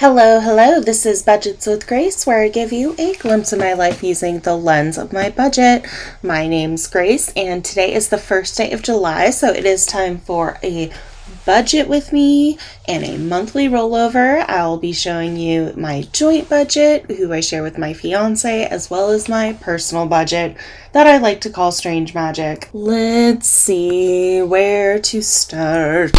Hello, this is Budgets with Grace, where I give you a glimpse of my life using the lens of my budget. My name's Grace, and today is the first day of July, so it is time for a budget with me and a monthly rollover. I'll be showing you my joint budget, who I share with my fiance, as well as my personal budget that I like to call strange magic. Let's see where to start.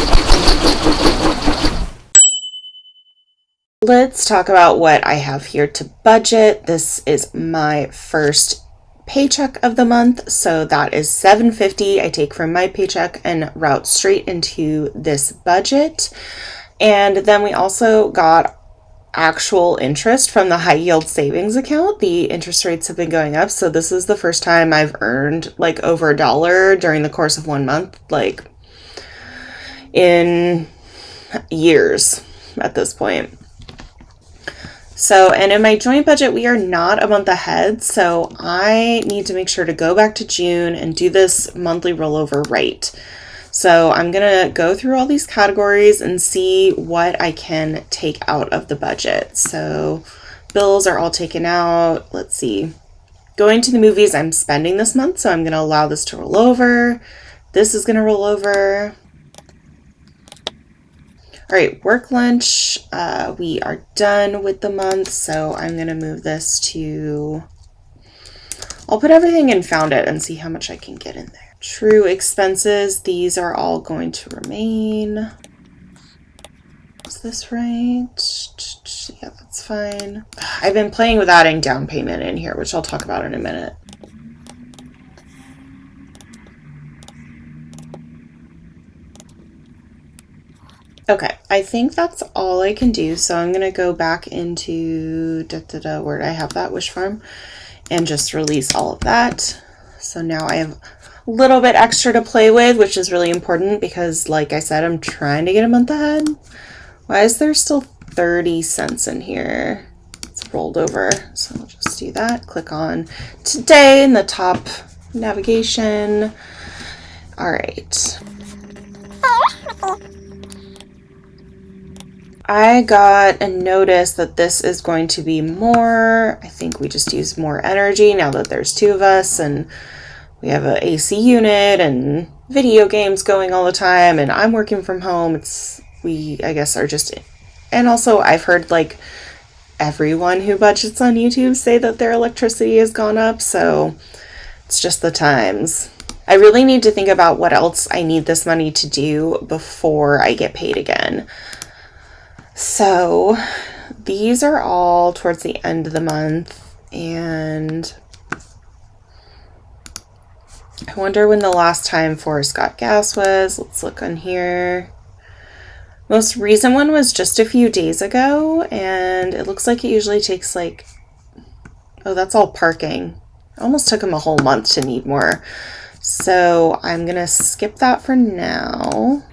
Let's talk about what I have here to budget. This is my first paycheck of the month, so that is $7.50 I take from my paycheck and route straight into this budget. And then we also got actual interest from the high yield savings account. The interest rates have been going up, so this is the first time I've earned like over $1 during the course of 1 month, like in years at this point. So, and in my joint budget, we are not a month ahead, so I need to make sure to go back to June and do this monthly rollover right. So I'm going to go through all these categories and see what I can take out of the budget. So bills are all taken out. Let's see. Going to the movies, I'm spending this month, so I'm going to allow this to roll over. This is going to roll over. All right, work lunch, we are done with the month, so I'm going to move this to, I'll put everything in Found It and see how much I can get in there. True expenses, these are all going to remain. Is this right? Yeah, that's fine. I've been playing with adding down payment in here, which I'll talk about in a minute. Okay, I think that's all I can do, so I'm going to go back into, where did I have that, Wish Farm, and just release all of that. So now I have a little bit extra to play with, which is really important because, like I said, I'm trying to get a month ahead. Why is there still 30 cents in here? It's rolled over, so I'll just do that. Click on today in the top navigation. All right. I got a notice that this is going to be more. I think we just use more energy now that there's two of us and we have an AC unit and video games going all the time and I'm working from home. I guess are just, and also I've heard like everyone who budgets on YouTube say that their electricity has gone up, so it's just the times. I really need to think about what else I need this money to do before I get paid again. So these are all towards the end of the month, and I wonder when the last time Forrest got gas was. Let's look on here. Most recent one was just a few days ago, and it looks like it usually takes like, oh, that's all parking. It almost took him a whole month to need more. So I'm going to skip that for now.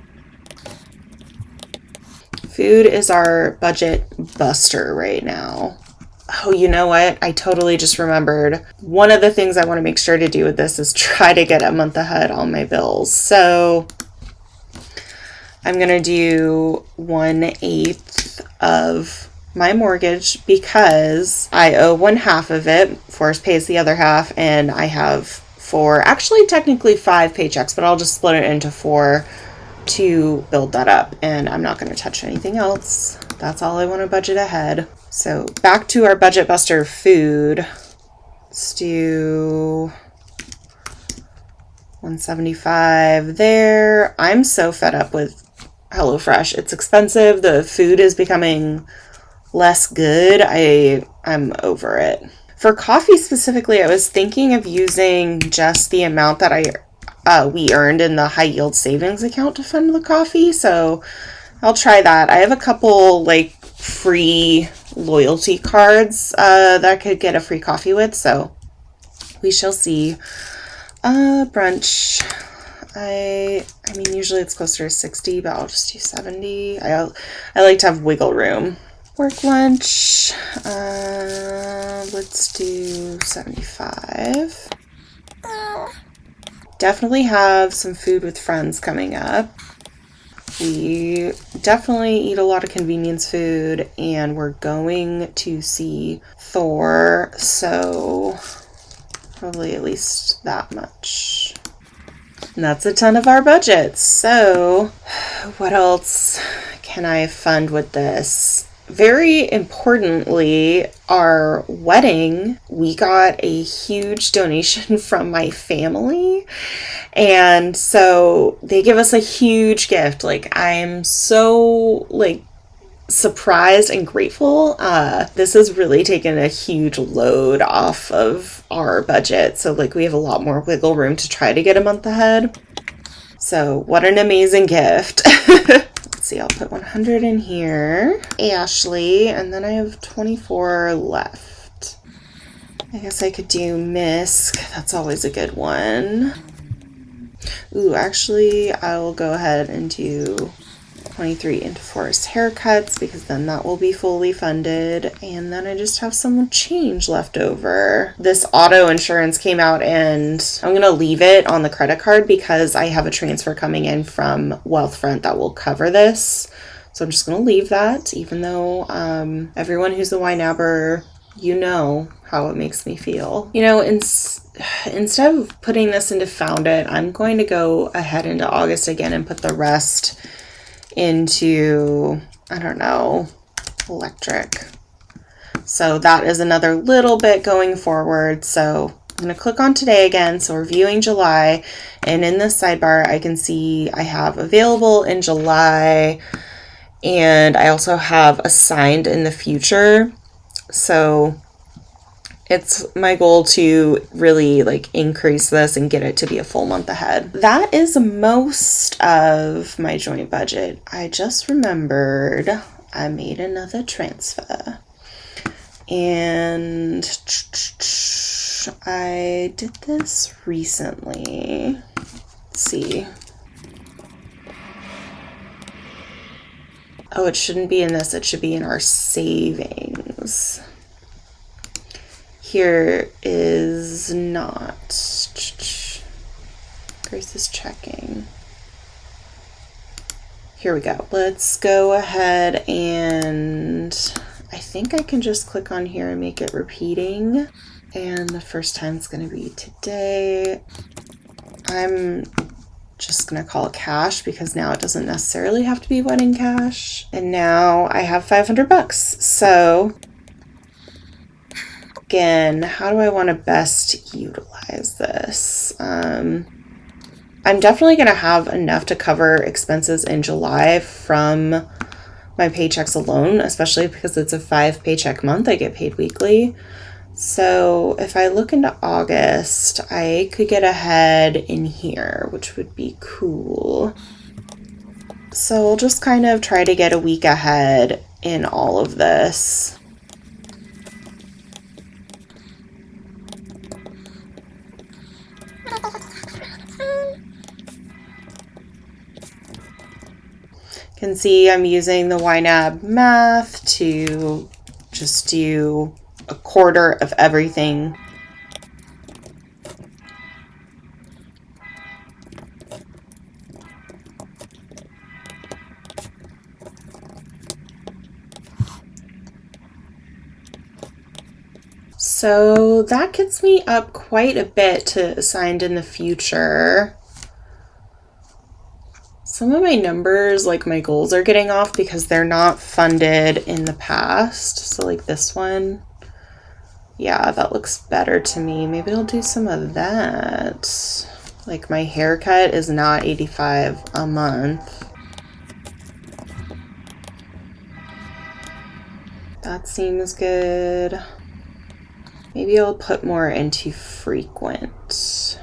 Food is our budget buster right now. Oh, you know what? I totally just remembered. One of the things I want to make sure to do with this is try to get a month ahead on my bills. So I'm going to do 1/8 of my mortgage because I owe 1/2 of it. Forrest pays the other half, and I have actually technically 5 paychecks, but I'll just split it into 4 to build that up, and I'm not going to touch anything else. That's all I want to budget ahead. So back to our budget buster, food. Let's do 175 there. I'm so fed up with HelloFresh. It's expensive. The food is becoming less good. I'm over it. For coffee specifically, I was thinking of using just the amount that we earned in the high yield savings account to fund the coffee, so I'll try that. I have a couple like free loyalty cards that I could get a free coffee with, so we shall see. Brunch, I mean usually it's closer to 60, but I'll just do 70. I like to have wiggle room. Work lunch, let's do 75. Definitely have some food with friends coming up. We definitely eat a lot of convenience food, and we're going to see Thor, so probably at least that much. And that's a ton of our budget. So what else can I fund with this? Very importantly, our wedding, we got a huge donation from my family. And so they give us a huge gift. Like, I'm so surprised and grateful. This has really taken a huge load off of our budget. So we have a lot more wiggle room to try to get a month ahead. So what an amazing gift. Let's see, I'll put 100 in here. Ashley, and then I have 24 left. I guess I could do Misk. That's always a good one. Ooh, actually, I will go ahead and do 23 into Forest haircuts, because then that will be fully funded, and then I just have some change left over. This auto insurance came out, and I'm gonna leave it on the credit card because I have a transfer coming in from Wealthfront that will cover this. So I'm just gonna leave that, even though everyone who's a YNABer, you know how it makes me feel. You know, instead of putting this into Found It, I'm going to go ahead into August again and put the rest into, I don't know, electric. So that is another little bit going forward. So I'm going to click on today again. So we're viewing July, and in this sidebar, I can see I have available in July, and I also have assigned in the future. So it's my goal to really increase this and get it to be a full month ahead. That is most of my joint budget. I just remembered I made another transfer. And I did this recently. Let's see. Oh, it shouldn't be in this. It should be in our savings. Here is not. Grace is checking. Here we go. Let's go ahead, and I think I can just click on here and make it repeating. And the first time it's going to be today. I'm just going to call it cash because now it doesn't necessarily have to be wedding cash. And now I have $500. So again, how do I want to best utilize this? I'm definitely going to have enough to cover expenses in July from my paychecks alone, especially because it's a 5 paycheck month. I get paid weekly. So if I look into August, I could get ahead in here, which would be cool. So we'll just kind of try to get a week ahead in all of this. Can see I'm using the YNAB math to just do a quarter of everything. So that gets me up quite a bit to assigned in the future. Some of my numbers, my goals are getting off because they're not funded in the past. So this one, yeah, that looks better to me. Maybe I'll do some of that. My haircut is not $85 a month. That seems good. Maybe I'll put more into frequent.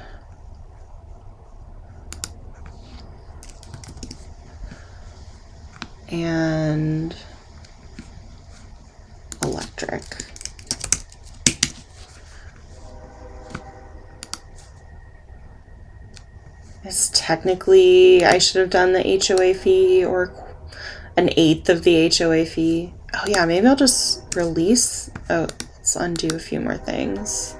And electric. Technically, I should have done the HOA fee or an 1/8 of the HOA fee. Oh yeah, maybe I'll just release. Oh, let's undo a few more things.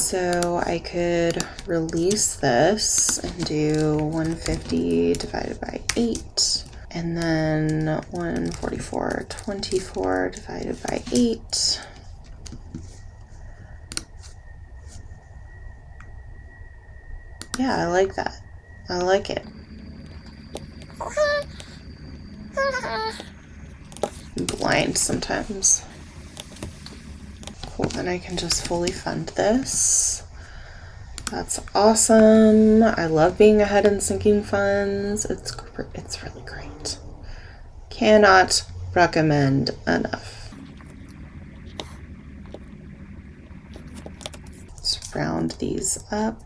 So I could release this and do 150 divided by 8. And then 144.24 divided by 8. Yeah, I like that. I like it. I'm blind sometimes. Cool, then I can just fully fund this. That's awesome. I love being ahead in sinking funds. It's really great. Cannot recommend enough. Let's round these up.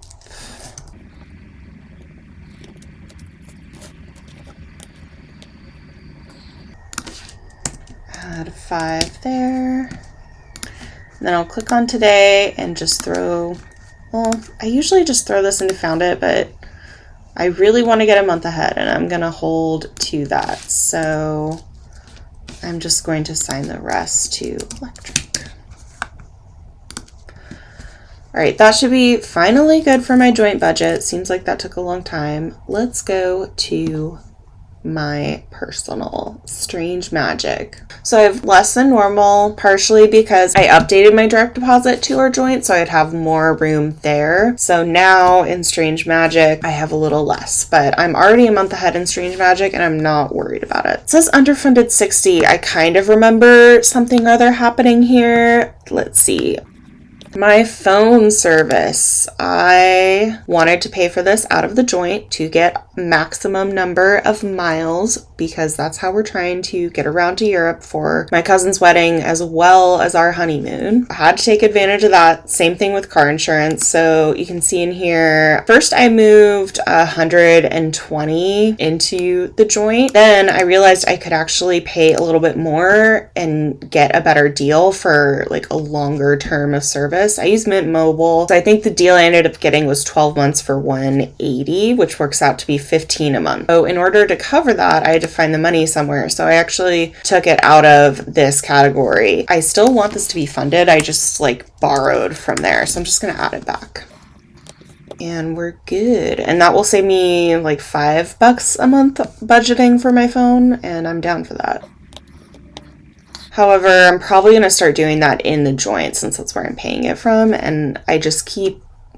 Add 5 there. And then I'll click on today and just throw, well, I usually just throw this into Found It, but I really want to get a month ahead and I'm going to hold to that. So I'm just going to assign the rest to electric. All right, that should be finally good for my joint budget. Seems like that took a long time. Let's go to my personal strange magic. So I have less than normal, partially because I updated my direct deposit to our joint, so I'd have more room there. So now in strange magic, I have a little less, but I'm already a month ahead in strange magic and I'm not worried about it. It says underfunded 60. I kind of remember something other happening here. Let's see. My phone service. I wanted to pay for this out of the joint to get maximum number of miles because that's how we're trying to get around to Europe for my cousin's wedding as well as our honeymoon. I had to take advantage of that. Same thing with car insurance. So you can see in here, first I moved 120 into the joint. Then I realized I could actually pay a little bit more and get a better deal for like a longer term of service. I use Mint Mobile. So I think the deal I ended up getting was 12 months for 180, which works out to be 15 a month. So in order to cover that, I had to find the money somewhere. So I actually took it out of this category. I still want this to be funded. I just like borrowed from there. So I'm just going to add it back. And we're good. And that will save me like $5 a month budgeting for my phone. And I'm down for that. However, I'm probably going to start doing that in the joint since that's where I'm paying it from. And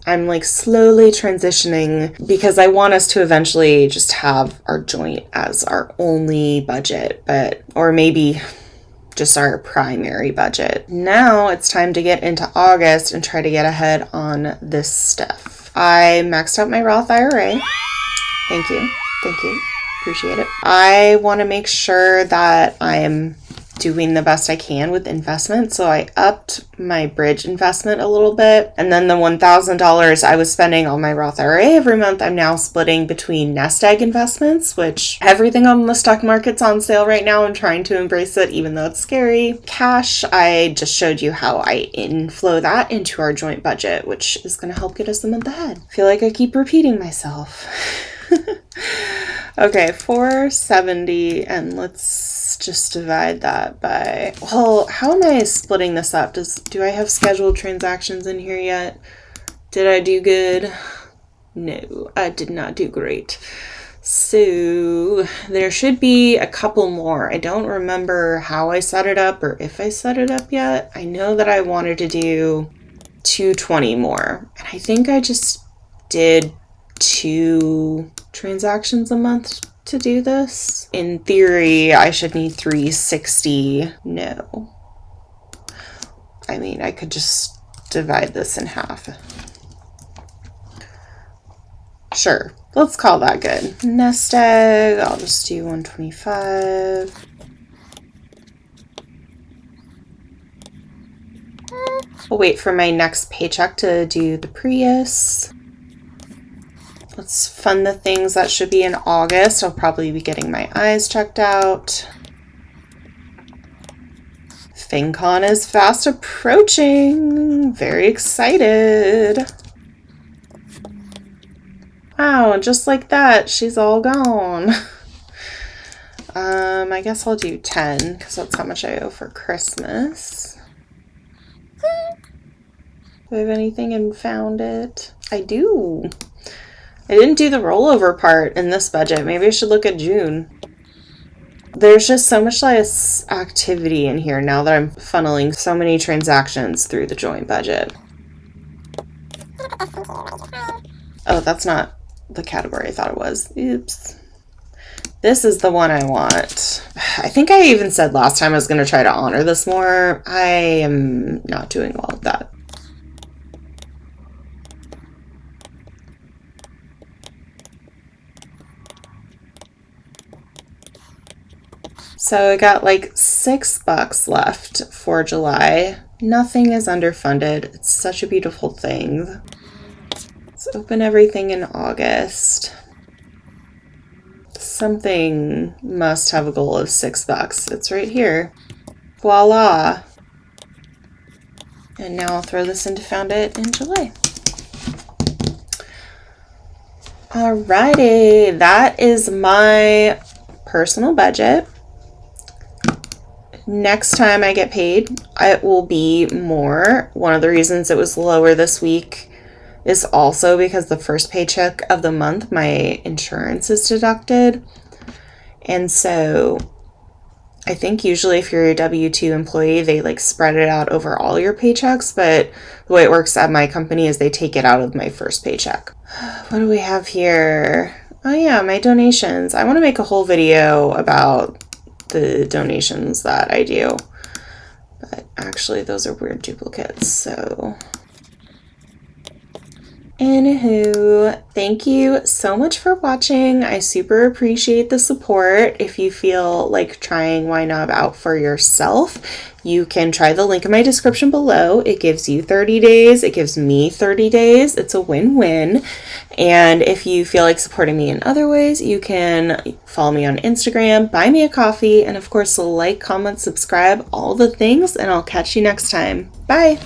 I'm like slowly transitioning because I want us to eventually just have our joint as our only budget, or maybe just our primary budget. Now it's time to get into August and try to get ahead on this stuff. I maxed out my Roth IRA. Thank you. Appreciate it. I want to make sure that I'm doing the best I can with investment. So I upped my bridge investment a little bit. And then the $1,000 I was spending on my Roth IRA every month, I'm now splitting between nest egg investments, which everything on the stock market's on sale right now. I'm trying to embrace it, even though it's scary. Cash, I just showed you how I inflow that into our joint budget, which is going to help get us a month ahead. I feel like I keep repeating myself. Okay, 470, and let's just divide that by, well, how am I splitting this up? Do I have scheduled transactions in here yet? Did I do good? No, I did not do great. So there should be a couple more. I don't remember how I set it up or if I set it up yet. I know that I wanted to do 220 more, and I think I just did 2 transactions a month to do this. In theory, I should need 360. No. I mean, I could just divide this in half. Sure, let's call that good. Nest egg, I'll just do 125. I'll wait for my next paycheck to do the Prius. Let's fund the things that should be in August. I'll probably be getting my eyes checked out. FinCon is fast approaching. Very excited. Wow, just like that, she's all gone. I guess I'll do 10 because that's how much I owe for Christmas. Do I have anything and found it? I do. I didn't do the rollover part in this budget. Maybe I should look at June. There's just so much less activity in here now that I'm funneling so many transactions through the joint budget. Oh, that's not the category I thought it was. Oops. This is the one I want. I think I even said last time I was going to try to honor this more. I am not doing well with that. So I got like $6 left for July. Nothing is underfunded. It's such a beautiful thing. Let's open everything in August. Something must have a goal of $6. It's right here. Voila. And now I'll throw this into Found It in July. Alrighty, that is my personal budget. Next time I get paid, it will be more. One of the reasons it was lower this week is also because the first paycheck of the month, my insurance is deducted. And so I think usually if you're a W-2 employee, they like spread it out over all your paychecks. But the way it works at my company is they take it out of my first paycheck. What do we have here? Oh yeah, my donations. I want to make a whole video about the donations that I do. But actually those are weird duplicates, so... Anywho, thank you so much for watching. I super appreciate the support. If you feel like trying YNAB out for yourself, you can try the link in my description below. It gives you 30 days. It gives me 30 days. It's a win-win. And if you feel like supporting me in other ways, you can follow me on Instagram, buy me a coffee, and of course, like, comment, subscribe, all the things, and I'll catch you next time. Bye!